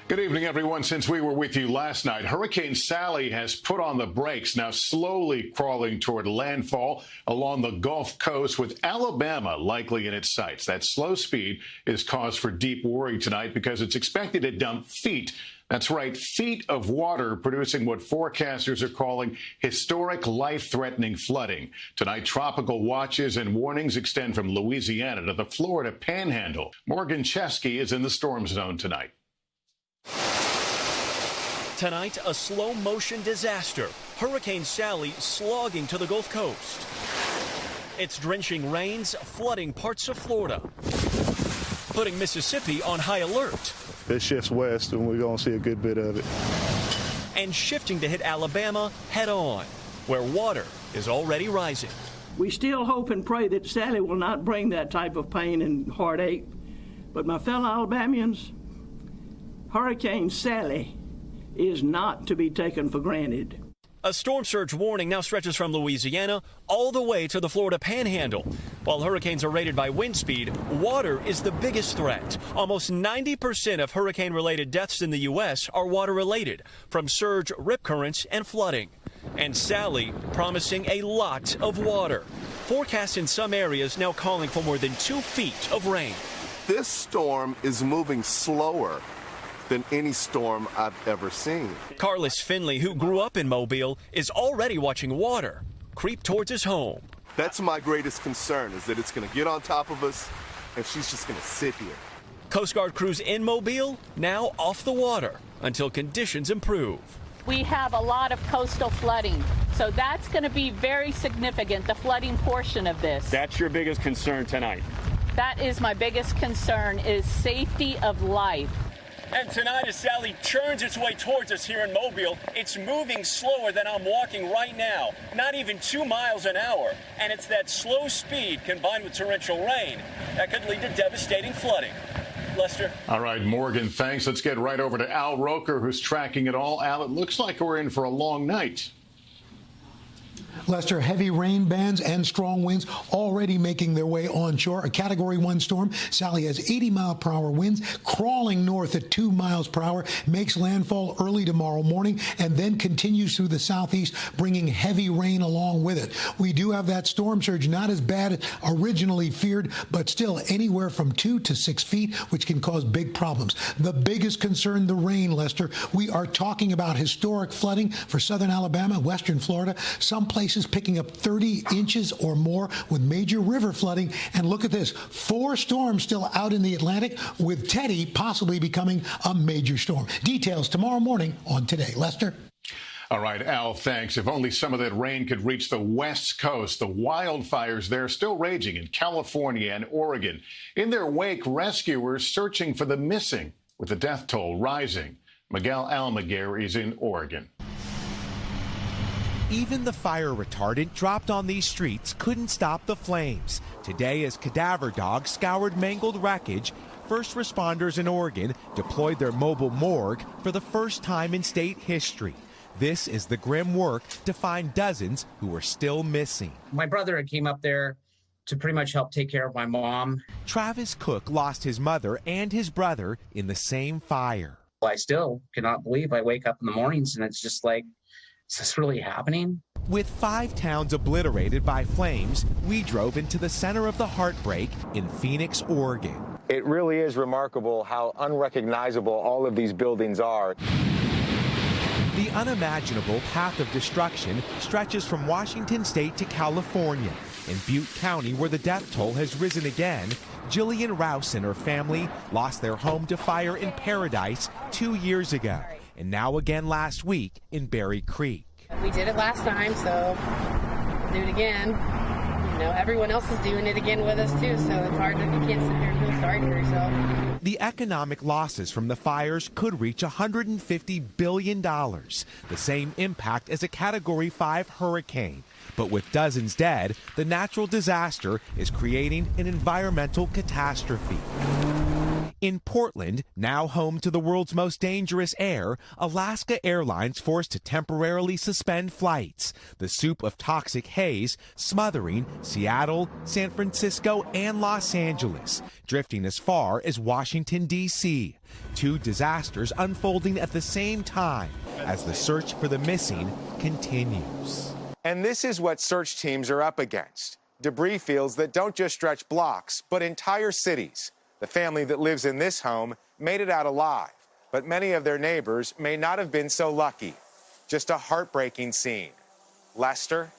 Good evening, everyone. Since we were with you last night, Hurricane Sally has put on the brakes, now slowly crawling toward landfall along the Gulf Coast, with Alabama likely in its sights. That slow speed is cause for deep worry tonight because it's expected to dump feet. That's right, feet of water, producing what forecasters are calling historic life-threatening flooding. Tonight, tropical watches and warnings extend from Louisiana to the Florida Panhandle. Morgan Chesky is in the storm zone tonight. Tonight, a slow-motion disaster. Hurricane Sally slogging to the Gulf Coast. Its drenching rains flooding parts of Florida, putting Mississippi on high alert. It shifts west, and we're going to see a good bit of it. And shifting to hit Alabama head-on, where water is already rising. We still hope and pray that Sally will not bring that type of pain and heartache. But my fellow Alabamians, Hurricane Sally is not to be taken for granted. A storm surge warning now stretches from Louisiana all the way to the Florida Panhandle. While hurricanes are rated by wind speed, water is the biggest threat. Almost 90% of hurricane-related deaths in the U.S. are water-related, from surge, rip currents, and flooding. And Sally promising a lot of water. Forecasts in some areas now calling for more than 2 feet of rain. This storm is moving slower than any storm I've ever seen. Carlos Finley, who grew up in Mobile, is already watching water creep towards his home. That's my greatest concern, is that it's going to get on top of us and she's just going to sit here. Coast Guard crews in Mobile now off the water until conditions improve. We have a lot of coastal flooding, so that's going to be very significant, the flooding portion of this. That's your biggest concern tonight? That is my biggest concern, is safety of life. And tonight, as Sally churns its way towards us here in Mobile, it's moving slower than I'm walking right now, not even 2 miles an hour. And it's that slow speed combined with torrential rain that could lead to devastating flooding. Lester. All right, Morgan, thanks. Let's get right over to Al Roker, who's tracking it all. Al, it looks like we're in for a long night. Lester, heavy rain bands and strong winds already making their way onshore. A Category 1 storm. Sally has 80-mile-per-hour winds, crawling north at 2 miles per hour, makes landfall early tomorrow morning, and then continues through the southeast, bringing heavy rain along with it. We do have that storm surge, not as bad as originally feared, but still anywhere from 2 to 6 feet, which can cause big problems. The biggest concern, the rain, Lester. We are talking about historic flooding for southern Alabama, western Florida, some places picking up 30 inches or more with major river flooding. And look at this, 4 storms still out in the Atlantic, with Teddy possibly becoming a major storm. Details tomorrow morning on Today. Lester? All right, Al, thanks. If only some of that rain could reach the West Coast. The wildfires there still raging in California and Oregon. In their wake, rescuers searching for the missing, with the death toll rising. Miguel Almaguer is in Oregon. Even the fire retardant dropped on these streets couldn't stop the flames. Today, as cadaver dogs scoured mangled wreckage, first responders in Oregon deployed their mobile morgue for the first time in state history. This is the grim work to find dozens who are still missing. My brother came up there to pretty much help take care of my mom. Travis Cook lost his mother and his brother in the same fire. I still cannot believe I wake up in the mornings and it's just like, is this really happening? With 5 towns obliterated by flames, we drove into the center of the heartbreak in Phoenix, Oregon. It really is remarkable how unrecognizable all of these buildings are. The unimaginable path of destruction stretches from Washington State to California. In Butte County, where the death toll has risen again, Jillian Rouse and her family lost their home to fire in Paradise 2 years ago, and now again last week in Berry Creek. We did it last time, so we'll do it again. You know, everyone else is doing it again with us too, so it's hard that you can't sit there and feel sorry for yourself. The economic losses from the fires could reach $150 billion, the same impact as a Category 5 hurricane. But with dozens dead, the natural disaster is creating an environmental catastrophe. In Portland, now home to the world's most dangerous air, Alaska Airlines forced to temporarily suspend flights. The soup of toxic haze smothering Seattle, San Francisco, and Los Angeles, drifting as far as Washington, D.C. Two disasters unfolding at the same time as the search for the missing continues. And this is what search teams are up against. Debris fields that don't just stretch blocks, but entire cities. The family that lives in this home made it out alive, but many of their neighbors may not have been so lucky. Just a heartbreaking scene. Lester,